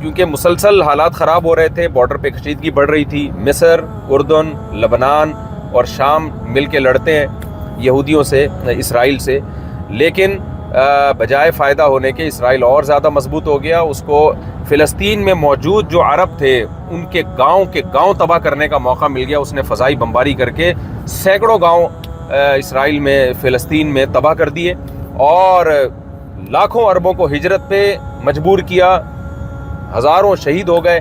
کیونکہ مسلسل حالات خراب ہو رہے تھے، بارڈر پہ کشیدگی بڑھ رہی تھی. مصر، اردن، لبنان اور شام مل کے لڑتے ہیں یہودیوں سے، اسرائیل سے، لیکن بجائے فائدہ ہونے کے اسرائیل اور زیادہ مضبوط ہو گیا. اس کو فلسطین میں موجود جو عرب تھے ان کے گاؤں تباہ کرنے کا موقع مل گیا. اس نے فضائی بمباری کر کے سینکڑوں گاؤں اسرائیل میں، فلسطین میں تباہ کر دیے اور لاکھوں عربوں کو ہجرت پہ مجبور کیا. ہزاروں شہید ہو گئے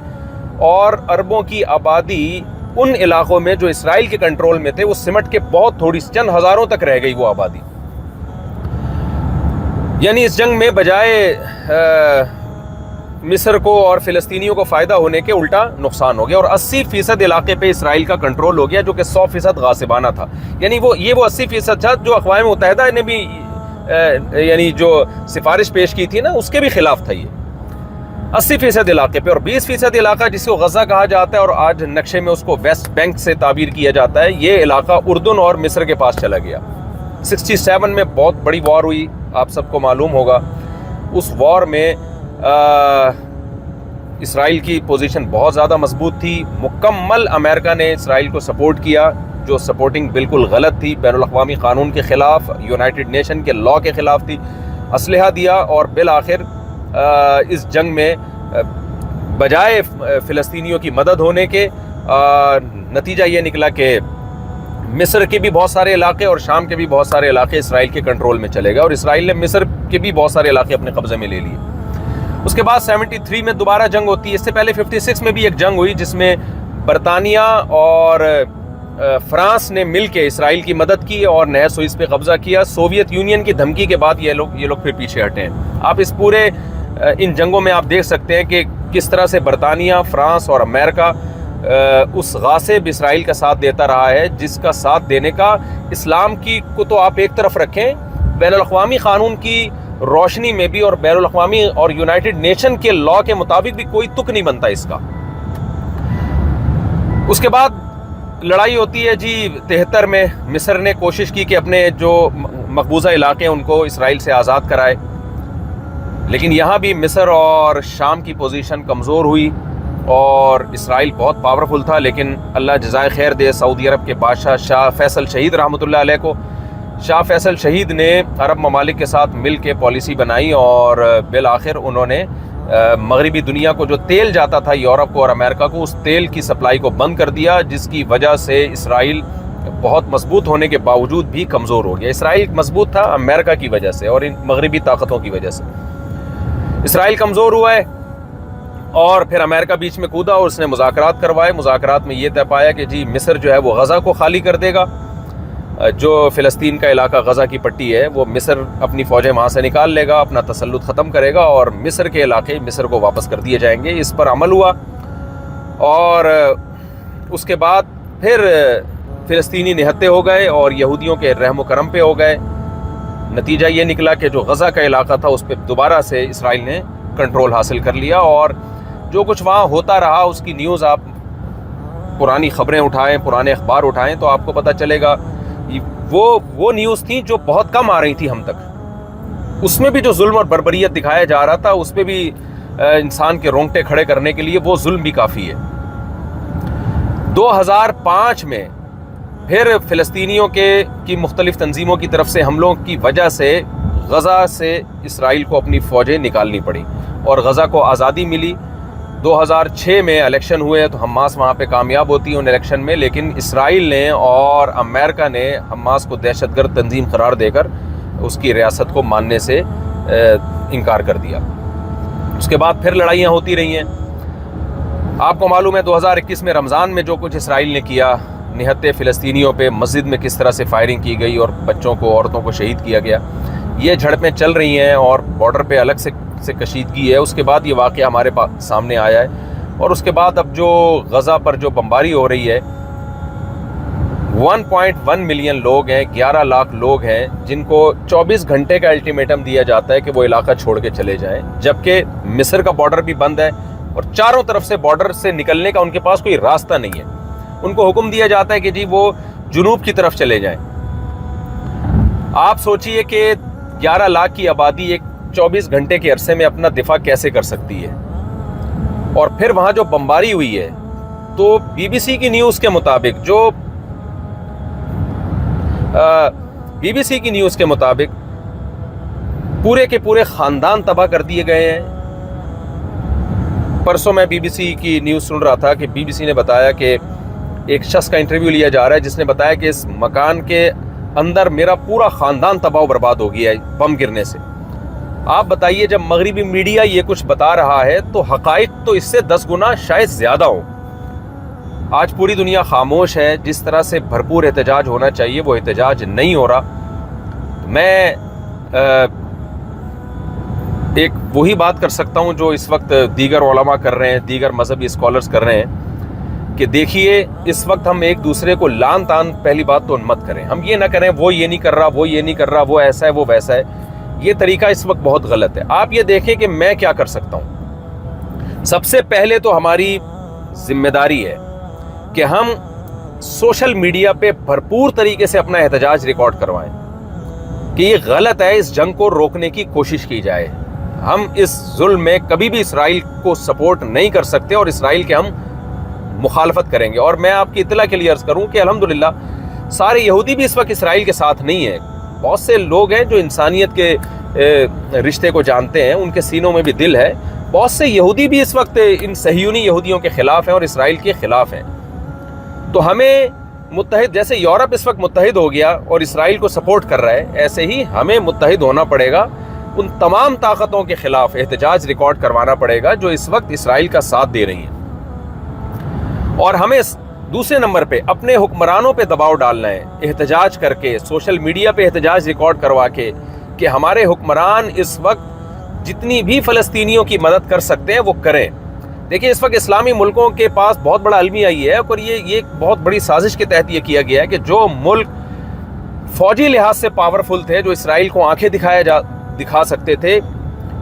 اور عربوں کی آبادی ان علاقوں میں جو اسرائیل کے کنٹرول میں تھے وہ سمٹ کے بہت تھوڑی چند ہزاروں تک رہ گئی وہ آبادی. یعنی اس جنگ میں بجائے مصر کو اور فلسطینیوں کو فائدہ ہونے کے الٹا نقصان ہو گیا، اور 80% علاقے پہ اسرائیل کا کنٹرول ہو گیا جو کہ 100% غاصبانہ تھا. یعنی وہ 80% تھا جو اقوام متحدہ نے بھی یعنی جو سفارش پیش کی تھی نا اس کے بھی خلاف تھا. یہ 80% علاقے پہ، اور 20% علاقہ جس کو غزہ کہا جاتا ہے اور آج نقشے میں اس کو ویسٹ بینک سے تعبیر کیا جاتا ہے، یہ علاقہ اردن اور مصر کے پاس چلا گیا. 67 میں بہت بڑی وار ہوئی، آپ سب کو معلوم ہوگا. اس وار میں اسرائیل کی پوزیشن بہت زیادہ مضبوط تھی. مکمل امریکہ نے اسرائیل کو سپورٹ کیا، جو سپورٹنگ بالکل غلط تھی، بین الاقوامی قانون کے خلاف، یونائٹڈ نیشن کے لاء کے خلاف تھی. اسلحہ دیا اور بالآخر اس جنگ میں بجائے فلسطینیوں کی مدد ہونے کے نتیجہ یہ نکلا کہ مصر کے بھی بہت سارے علاقے اور شام کے بھی بہت سارے علاقے اسرائیل کے کنٹرول میں چلے گئے، اور اسرائیل نے مصر کے بھی بہت سارے علاقے اپنے قبضے میں لے لیے. اس کے بعد 73 میں دوبارہ جنگ ہوتی ہے. اس سے پہلے 56 میں بھی ایک جنگ ہوئی جس میں برطانیہ اور فرانس نے مل کے اسرائیل کی مدد کی اور نہر سوئس پہ قبضہ کیا. سوویت یونین کی دھمکی کے بعد یہ لوگ پھر پیچھے ہٹے ہیں. آپ اس پورے ان جنگوں میں آپ دیکھ سکتے ہیں کہ کس طرح سے برطانیہ، فرانس اور امریکہ اس غاصب اسرائیل کا ساتھ دیتا رہا ہے، جس کا ساتھ دینے کا اسلام کی کو تو آپ ایک طرف رکھیں، بین الاقوامی قانون کی روشنی میں بھی اور بین الاقوامی اور یونائٹڈ نیشن کے لاء کے مطابق بھی کوئی تک نہیں بنتا اس کا. اس کے بعد لڑائی ہوتی ہے جی 73 میں. مصر نے کوشش کی کہ اپنے جو مقبوضہ علاقے ان کو اسرائیل سے آزاد کرائے، لیکن یہاں بھی مصر اور شام کی پوزیشن کمزور ہوئی اور اسرائیل بہت پاورفل تھا. لیکن اللہ جزائے خیر دے سعودی عرب کے بادشاہ شاہ فیصل شہید رحمۃ اللہ علیہ کو. شاہ فیصل شہید نے عرب ممالک کے ساتھ مل کے پالیسی بنائی اور بالآخر انہوں نے مغربی دنیا کو جو تیل جاتا تھا یورپ کو اور امریکہ کو، اس تیل کی سپلائی کو بند کر دیا، جس کی وجہ سے اسرائیل بہت مضبوط ہونے کے باوجود بھی کمزور ہو گیا. اسرائیل مضبوط تھا امریکہ کی وجہ سے اور ان مغربی طاقتوں کی وجہ سے. اسرائیل کمزور ہوا ہے اور پھر امریکہ بیچ میں کودا اور اس نے مذاکرات کروائے. مذاکرات میں یہ طے پایا کہ جی مصر جو ہے وہ غزہ کو خالی کر دے گا، جو فلسطین کا علاقہ غزہ کی پٹی ہے وہ مصر اپنی فوجیں وہاں سے نکال لے گا، اپنا تسلط ختم کرے گا اور مصر کے علاقے مصر کو واپس کر دیے جائیں گے. اس پر عمل ہوا اور اس کے بعد پھر فلسطینی نہتے ہو گئے اور یہودیوں کے رحم و کرم پہ ہو گئے. نتیجہ یہ نکلا کہ جو غزہ کا علاقہ تھا اس پہ دوبارہ سے اسرائیل نے کنٹرول حاصل کر لیا، اور جو کچھ وہاں ہوتا رہا اس کی نیوز آپ پرانی خبریں اٹھائیں، پرانے اخبار اٹھائیں تو آپ کو پتہ چلے گا. وہ نیوز تھی جو بہت کم آ رہی تھی ہم تک. اس میں بھی جو ظلم اور بربریت دکھایا جا رہا تھا اس پہ بھی انسان کے رونگٹے کھڑے کرنے کے لیے وہ ظلم بھی کافی ہے. 2005 میں پھر فلسطینیوں کی مختلف تنظیموں کی طرف سے حملوں کی وجہ سے غزہ سے اسرائیل کو اپنی فوجیں نکالنی پڑی اور غزہ کو آزادی ملی. 2006 میں الیکشن ہوئے تو حماس وہاں پہ کامیاب ہوتی ہے ان الیکشن میں، لیکن اسرائیل نے اور امریکہ نے حماس کو دہشت گرد تنظیم قرار دے کر اس کی ریاست کو ماننے سے انکار کر دیا. اس کے بعد پھر لڑائیاں ہوتی رہی ہیں. آپ کو معلوم ہے 2021 میں رمضان میں جو کچھ اسرائیل نے کیا، نہتے فلسطینیوں پہ مسجد میں کس طرح سے فائرنگ کی گئی اور بچوں کو، عورتوں کو شہید کیا گیا. یہ جھڑپیں چل رہی ہیں اور بارڈر پہ الگ سے کشیدگی ہے. اس کے بعد یہ واقعہ ہمارے سامنے آیا ہے اور اس کے بعد اب جو غزہ پر جو بمباری ہو رہی ہے 1.1 ملین لوگ ہیں، 11 لاکھ لوگ ہیں جن کو 24 گھنٹے کا الٹیمیٹم دیا جاتا ہے کہ وہ علاقہ چھوڑ کے چلے جائیں، جبکہ مصر کا بارڈر بھی بند ہے اور چاروں طرف سے بارڈر سے نکلنے کا ان کے پاس کوئی راستہ نہیں ہے. ان کو حکم دیا جاتا ہے کہ جی وہ جنوب کی طرف چلے جائیں. آپ سوچئے کہ 11 لاکھ کی آبادی ایک 24 گھنٹے کے عرصے میں اپنا دفاع کیسے کر سکتی ہے. اور پھر وہاں جو بمباری ہوئی ہے تو BBC کی نیوز کے مطابق پورے کے پورے خاندان تباہ کر دیے گئے ہیں. پرسوں میں BBC کی نیوز سن رہا تھا کہ BBC نے بتایا کہ ایک شخص کا انٹرویو لیا جا رہا ہے جس نے بتایا کہ اس مکان کے اندر میرا پورا خاندان تباہ و برباد ہو گیا ہے بم گرنے سے. آپ بتائیے جب مغربی میڈیا یہ کچھ بتا رہا ہے تو حقائق تو اس سے 10 گنا شاید زیادہ ہوں. آج پوری دنیا خاموش ہے. جس طرح سے بھرپور احتجاج ہونا چاہیے وہ احتجاج نہیں ہو رہا. میں ایک وہی بات کر سکتا ہوں جو اس وقت دیگر علماء کر رہے ہیں, دیگر مذہبی اسکالرز کر رہے ہیں کہ دیکھیے اس وقت ہم ایک دوسرے کو لان تان پہلی بات تو مت کریں. ہم یہ نہ کریں وہ یہ نہیں کر رہا, وہ یہ نہیں کر رہا, وہ ایسا ہے, وہ ویسا ہے. یہ طریقہ اس وقت بہت غلط ہے. آپ یہ دیکھیں کہ میں کیا کر سکتا ہوں. سب سے پہلے تو ہماری ذمہ داری ہے کہ ہم سوشل میڈیا پہ بھرپور طریقے سے اپنا احتجاج ریکارڈ کروائیں کہ یہ غلط ہے, اس جنگ کو روکنے کی کوشش کی جائے. ہم اس ظلم میں کبھی بھی اسرائیل کو سپورٹ نہیں کر سکتے اور اسرائیل کے ہم مخالفت کریں گے. اور میں آپ کی اطلاع کے لیے عرض کروں کہ الحمدللہ سارے یہودی بھی اس وقت اسرائیل کے ساتھ نہیں ہیں. بہت سے لوگ ہیں جو انسانیت کے رشتے کو جانتے ہیں, ان کے سینوں میں بھی دل ہے. بہت سے یہودی بھی اس وقت ان صہیونی یہودیوں کے خلاف ہیں اور اسرائیل کے خلاف ہیں. تو ہمیں متحد, جیسے یورپ اس وقت متحد ہو گیا اور اسرائیل کو سپورٹ کر رہا ہے, ایسے ہی ہمیں متحد ہونا پڑے گا. ان تمام طاقتوں کے خلاف احتجاج ریکارڈ کروانا پڑے گا جو اس وقت اسرائیل کا ساتھ دے رہی ہیں. اور ہمیں دوسرے نمبر پہ اپنے حکمرانوں پہ دباؤ ڈالنا ہے, احتجاج کر کے, سوشل میڈیا پہ احتجاج ریکارڈ کروا کے کہ ہمارے حکمران اس وقت جتنی بھی فلسطینیوں کی مدد کر سکتے ہیں وہ کریں. دیکھیں اس وقت اسلامی ملکوں کے پاس بہت بڑا المیہ یہ ہے اور یہ بہت بڑی سازش کے تحت یہ کیا گیا ہے کہ جو ملک فوجی لحاظ سے پاورفل تھے, جو اسرائیل کو آنکھیں دکھا سکتے تھے,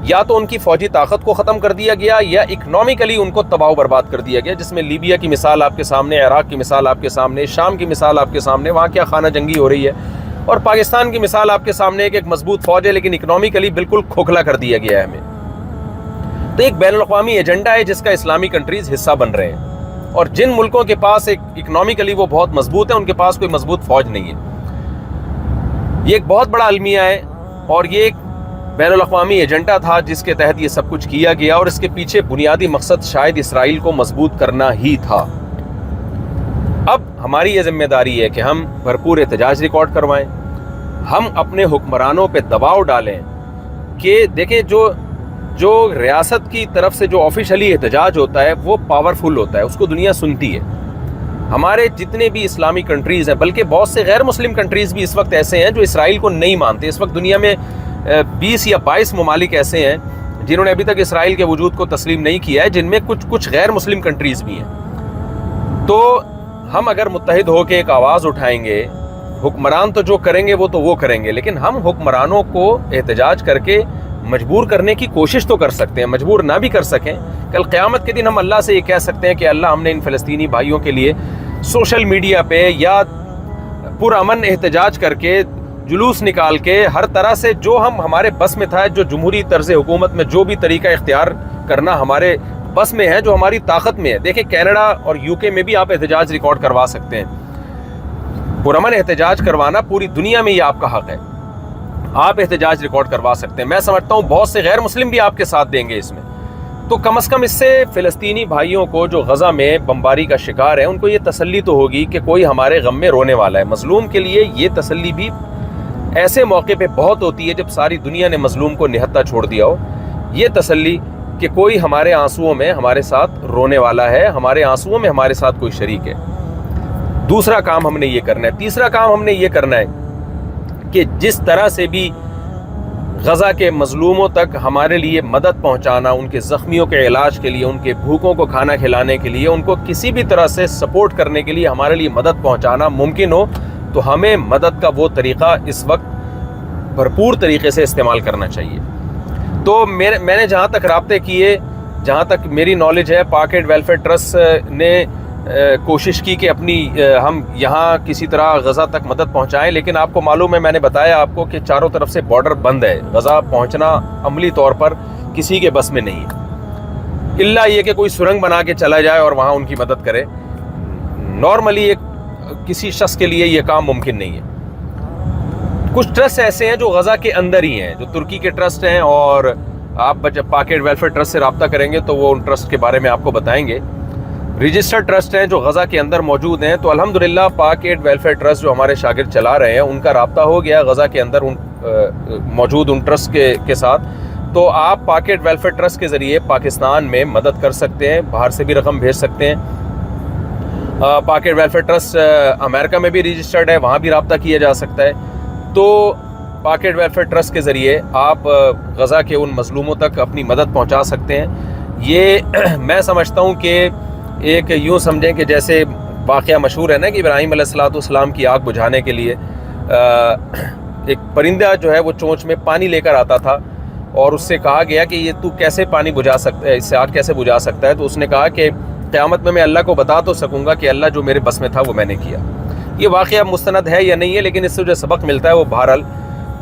یا تو ان کی فوجی طاقت کو ختم کر دیا گیا یا اکنامکلی ان کو تباہ و برباد کر دیا گیا, جس میں لیبیا کی مثال آپ کے سامنے, عراق کی مثال آپ کے سامنے, شام کی مثال آپ کے سامنے, وہاں کیا خانہ جنگی ہو رہی ہے, اور پاکستان کی مثال آپ کے سامنے ایک مضبوط فوج ہے لیکن اکنامکلی بالکل کھوکھلا کر دیا گیا ہے ہمیں. تو ایک بین الاقوامی ایجنڈا ہے جس کا اسلامی کنٹریز حصہ بن رہے ہیں, اور جن ملکوں کے پاس ایک اکنامکلی وہ بہت مضبوط ہے ان کے پاس کوئی مضبوط فوج نہیں ہے. یہ ایک بہت بڑا المیہ ہے اور یہ ایک بین الاقوامی ایجنڈا تھا جس کے تحت یہ سب کچھ کیا گیا, اور اس کے پیچھے بنیادی مقصد شاید اسرائیل کو مضبوط کرنا ہی تھا. اب ہماری یہ ذمہ داری ہے کہ ہم بھرپور احتجاج ریکارڈ کروائیں, ہم اپنے حکمرانوں پہ دباؤ ڈالیں کہ دیکھیں جو ریاست کی طرف سے جو آفیشلی احتجاج ہوتا ہے وہ پاورفل ہوتا ہے, اس کو دنیا سنتی ہے. ہمارے جتنے بھی اسلامی کنٹریز ہیں, بلکہ بہت سے غیر مسلم کنٹریز بھی اس وقت ایسے ہیں جو اسرائیل کو نہیں مانتے. اس وقت دنیا میں 20 یا 22 ممالک ایسے ہیں جنہوں نے ابھی تک اسرائیل کے وجود کو تسلیم نہیں کیا ہے, جن میں کچھ غیر مسلم کنٹریز بھی ہیں. تو ہم اگر متحد ہو کے ایک آواز اٹھائیں گے, حکمران تو جو کریں گے وہ تو وہ کریں گے, لیکن ہم حکمرانوں کو احتجاج کر کے مجبور کرنے کی کوشش تو کر سکتے ہیں. مجبور نہ بھی کر سکیں, کل قیامت کے دن ہم اللہ سے یہ کہہ سکتے ہیں کہ اللہ ہم نے ان فلسطینی بھائیوں کے لیے سوشل میڈیا پہ یا پرامن احتجاج کر کے, جلوس نکال کے, ہر طرح سے جو ہمارے بس میں تھا, جو جمہوری طرز حکومت میں جو بھی طریقہ اختیار کرنا ہمارے بس میں ہے, جو ہماری طاقت میں ہے. دیکھیں کینیڈا اور UK میں بھی آپ احتجاج ریکارڈ کروا سکتے ہیں. پرامن احتجاج کروانا پوری دنیا میں یہ آپ کا حق ہے, آپ احتجاج ریکارڈ کروا سکتے ہیں. میں سمجھتا ہوں بہت سے غیر مسلم بھی آپ کے ساتھ دیں گے اس میں. تو کم از کم اس سے فلسطینی بھائیوں کو جو غزہ میں بمباری کا شکار ہے ان کو یہ تسلی تو ہوگی کہ کوئی ہمارے غم میں رونے والا ہے. مظلوم کے لیے یہ تسلی بھی ایسے موقع پہ بہت ہوتی ہے جب ساری دنیا نے مظلوم کو نہتا چھوڑ دیا ہو. یہ تسلی کہ کوئی ہمارے آنسوؤں میں ہمارے ساتھ رونے والا ہے, ہمارے آنسوؤں میں ہمارے ساتھ کوئی شریک ہے. دوسرا کام ہم نے یہ کرنا ہے. تیسرا کام ہم نے یہ کرنا ہے کہ جس طرح سے بھی غزہ کے مظلوموں تک ہمارے لیے مدد پہنچانا, ان کے زخمیوں کے علاج کے لیے, ان کے بھوکوں کو کھانا کھلانے کے لیے, ان کو کسی بھی طرح سے سپورٹ کرنے کے لیے ہمارے لیے مدد پہنچانا ممکن ہو, تو ہمیں مدد کا وہ طریقہ اس وقت بھرپور طریقے سے استعمال کرنا چاہیے. تو میں نے جہاں تک رابطے کیے, جہاں تک میری نالج ہے, پاک ایڈ ویلفیئر ٹرسٹ نے کوشش کی کہ ہم یہاں کسی طرح غزہ تک مدد پہنچائیں, لیکن آپ کو معلوم ہے, میں نے بتایا آپ کو کہ چاروں طرف سے بارڈر بند ہے, غزہ پہنچنا عملی طور پر کسی کے بس میں نہیں ہے. الا یہ کہ کوئی سرنگ بنا کے چلا جائے اور وہاں ان کی مدد کرے. نارملی کسی شخص کے لیے یہ کام ممکن نہیں ہے. کچھ ٹرسٹ ایسے ہیں جو غزہ کے اندر ہی ہیں, جو ترکی کے ٹرسٹ ہیں, اور آپ جب پاک ایڈ ویلفیئر ٹرسٹ سے رابطہ کریں گے تو وہ ان ٹرسٹ کے بارے میں آپ کو بتائیں گے. رجسٹرڈ ٹرسٹ ہیں جو غزہ کے اندر موجود ہیں. تو الحمدللہ پاک ایڈ ویلفیئر ٹرسٹ جو ہمارے شاگرد چلا رہے ہیں ان کا رابطہ ہو گیا غزہ کے اندر موجود ان ٹرسٹ کے ساتھ. تو آپ پاک ایڈ ویلفیئر ٹرسٹ کے ذریعے پاکستان میں مدد کر سکتے ہیں, باہر سے بھی رقم بھیج سکتے ہیں. پاک ایڈ ویلفیئر ٹرسٹ امریکہ میں بھی رجسٹرڈ ہے, وہاں بھی رابطہ کیا جا سکتا ہے. تو پاک ایڈ ویلفیئر ٹرسٹ کے ذریعے آپ غزہ کے ان مظلوموں تک اپنی مدد پہنچا سکتے ہیں. یہ میں سمجھتا ہوں کہ ایک یوں سمجھیں کہ جیسے واقعہ مشہور ہے نا کہ ابراہیم علیہ السلام کی آگ بجھانے کے لیے ایک پرندہ جو ہے وہ چونچ میں پانی لے کر آتا تھا, اور اس سے کہا گیا کہ یہ تو کیسے پانی بجھا سکتا ہے, اس سے آگ کیسے بجھا سکتا ہے. تو اس نے کہا کہ قیامت میں اللہ کو بتا تو سکوں گا کہ اللہ جو میرے بس میں تھا وہ میں نے کیا. یہ واقعہ مستند ہے یا نہیں ہے, لیکن اس سے جو سبق ملتا ہے وہ بہرحال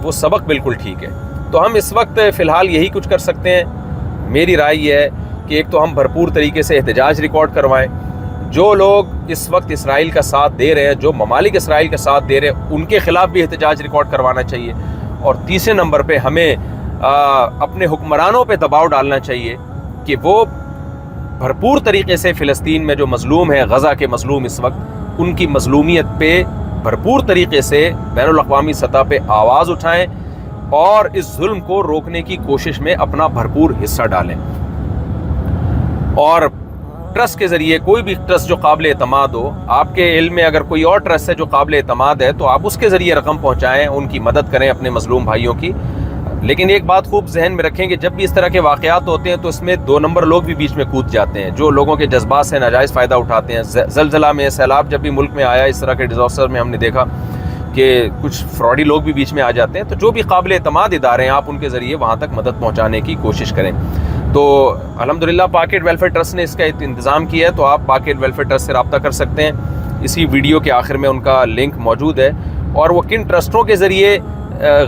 وہ سبق بالکل ٹھیک ہے. تو ہم اس وقت فی الحال یہی کچھ کر سکتے ہیں. میری رائے یہ ہے کہ ایک تو ہم بھرپور طریقے سے احتجاج ریکارڈ کروائیں. جو لوگ اس وقت اسرائیل کا ساتھ دے رہے ہیں, جو ممالک اسرائیل کا ساتھ دے رہے ہیں, ان کے خلاف بھی احتجاج ریکارڈ کروانا چاہیے. اور تیسرے نمبر پہ ہمیں اپنے حکمرانوں پہ دباؤ ڈالنا چاہیے کہ وہ بھرپور طریقے سے فلسطین میں جو مظلوم ہیں, غزہ کے مظلوم اس وقت, ان کی مظلومیت پہ بھرپور طریقے سے بین الاقوامی سطح پہ آواز اٹھائیں اور اس ظلم کو روکنے کی کوشش میں اپنا بھرپور حصہ ڈالیں. اور ٹرسٹ کے ذریعے کوئی بھی ٹرسٹ جو قابل اعتماد ہو, آپ کے علم میں اگر کوئی اور ٹرسٹ ہے جو قابل اعتماد ہے تو آپ اس کے ذریعے رقم پہنچائیں, ان کی مدد کریں اپنے مظلوم بھائیوں کی. لیکن ایک بات خوب ذہن میں رکھیں کہ جب بھی اس طرح کے واقعات ہوتے ہیں تو اس میں 2 نمبر لوگ بھی بیچ میں کود جاتے ہیں, جو لوگوں کے جذبات سے ناجائز فائدہ اٹھاتے ہیں. زلزلہ میں, سیلاب جب بھی ملک میں آیا, اس طرح کے ڈیزاسٹر میں ہم نے دیکھا کہ کچھ فراڈی لوگ بھی بیچ میں آ جاتے ہیں. تو جو بھی قابل اعتماد ادارے ہیں آپ ان کے ذریعے وہاں تک مدد پہنچانے کی کوشش کریں. تو الحمدللہ پاک ایڈ ویلفیئر ٹرسٹ نے اس کا انتظام کیا ہے, تو آپ پاک ایڈ ویلفیئر ٹرسٹ سے رابطہ کر سکتے ہیں. اسی ویڈیو کے آخر میں ان کا لنک موجود ہے, اور وہ کن ٹرسٹوں کے ذریعے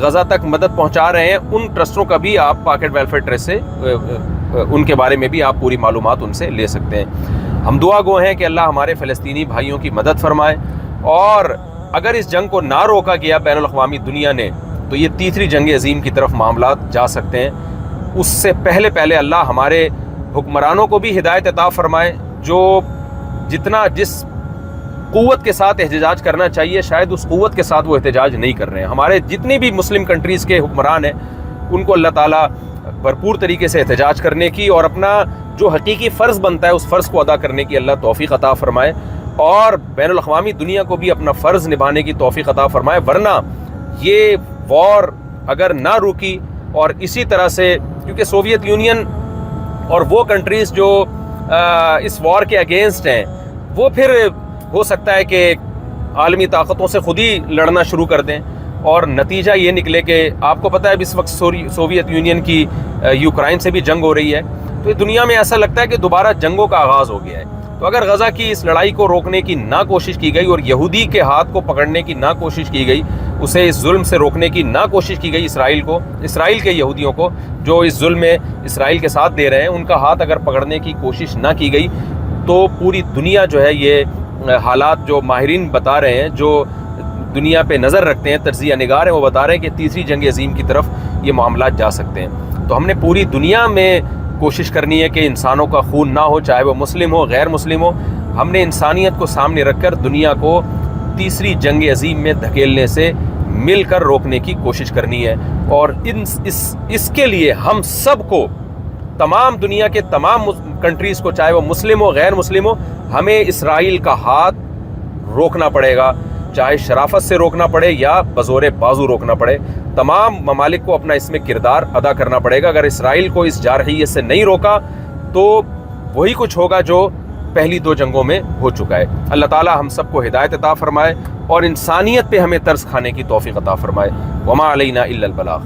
غزہ تک مدد پہنچا رہے ہیں ان ٹرسٹوں کا بھی آپ پاک ایڈ ویلفیئر ٹرسٹ سے ان کے بارے میں بھی آپ پوری معلومات ان سے لے سکتے ہیں. ہم دعا گو ہیں کہ اللہ ہمارے فلسطینی بھائیوں کی مدد فرمائے, اور اگر اس جنگ کو نہ روکا گیا بین الاقوامی دنیا نے تو یہ تیسری جنگ عظیم کی طرف معاملات جا سکتے ہیں. اس سے پہلے اللہ ہمارے حکمرانوں کو بھی ہدایت عطا فرمائے, جو جس قوت کے ساتھ احتجاج کرنا چاہیے شاید اس قوت کے ساتھ وہ احتجاج نہیں کر رہے ہیں. ہمارے جتنی بھی مسلم کنٹریز کے حکمران ہیں ان کو اللہ تعالیٰ بھرپور طریقے سے احتجاج کرنے کی اور اپنا جو حقیقی فرض بنتا ہے اس فرض کو ادا کرنے کی اللہ توفیق عطا فرمائے, اور بین الاقوامی دنیا کو بھی اپنا فرض نبھانے کی توفیق عطا فرمائے. ورنہ یہ وار اگر نہ رکی اور اسی طرح سے, کیونکہ سوویت یونین اور وہ کنٹریز جو اس وار کے اگینسٹ ہیں وہ پھر ہو سکتا ہے کہ عالمی طاقتوں سے خود ہی لڑنا شروع کر دیں, اور نتیجہ یہ نکلے کہ آپ کو پتہ ہے اس وقت سوویت یونین کی یوکرائن سے بھی جنگ ہو رہی ہے. تو دنیا میں ایسا لگتا ہے کہ دوبارہ جنگوں کا آغاز ہو گیا ہے. تو اگر غزہ کی اس لڑائی کو روکنے کی نہ کوشش کی گئی اور یہودی کے ہاتھ کو پکڑنے کی نہ کوشش کی گئی, اسے اس ظلم سے روکنے کی نہ کوشش کی گئی, اسرائیل کے یہودیوں کو جو اس ظلم میں اسرائیل کے ساتھ دے رہے ہیں ان کا ہاتھ اگر پکڑنے کی کوشش نہ کی گئی, تو پوری دنیا جو ہے یہ حالات جو ماہرین بتا رہے ہیں, جو دنیا پہ نظر رکھتے ہیں, تجزیہ نگار ہیں, وہ بتا رہے ہیں کہ تیسری جنگ عظیم کی طرف یہ معاملات جا سکتے ہیں. تو ہم نے پوری دنیا میں کوشش کرنی ہے کہ انسانوں کا خون نہ ہو, چاہے وہ مسلم ہو غیر مسلم ہو. ہم نے انسانیت کو سامنے رکھ کر دنیا کو تیسری جنگ عظیم میں دھکیلنے سے مل کر روکنے کی کوشش کرنی ہے. اور اس کے لیے ہم سب کو, تمام دنیا کے تمام کنٹریز کو, چاہے وہ مسلم ہو غیر مسلم ہو, ہمیں اسرائیل کا ہاتھ روکنا پڑے گا, چاہے شرافت سے روکنا پڑے یا بزور بازو روکنا پڑے. تمام ممالک کو اپنا اس میں کردار ادا کرنا پڑے گا. اگر اسرائیل کو اس جارحیت سے نہیں روکا تو وہی کچھ ہوگا جو پہلی 2 جنگوں میں ہو چکا ہے. اللہ تعالی ہم سب کو ہدایت عطا فرمائے اور انسانیت پہ ہمیں ترس کھانے کی توفیق عطا فرمائے. وما علینا الا البلاغ.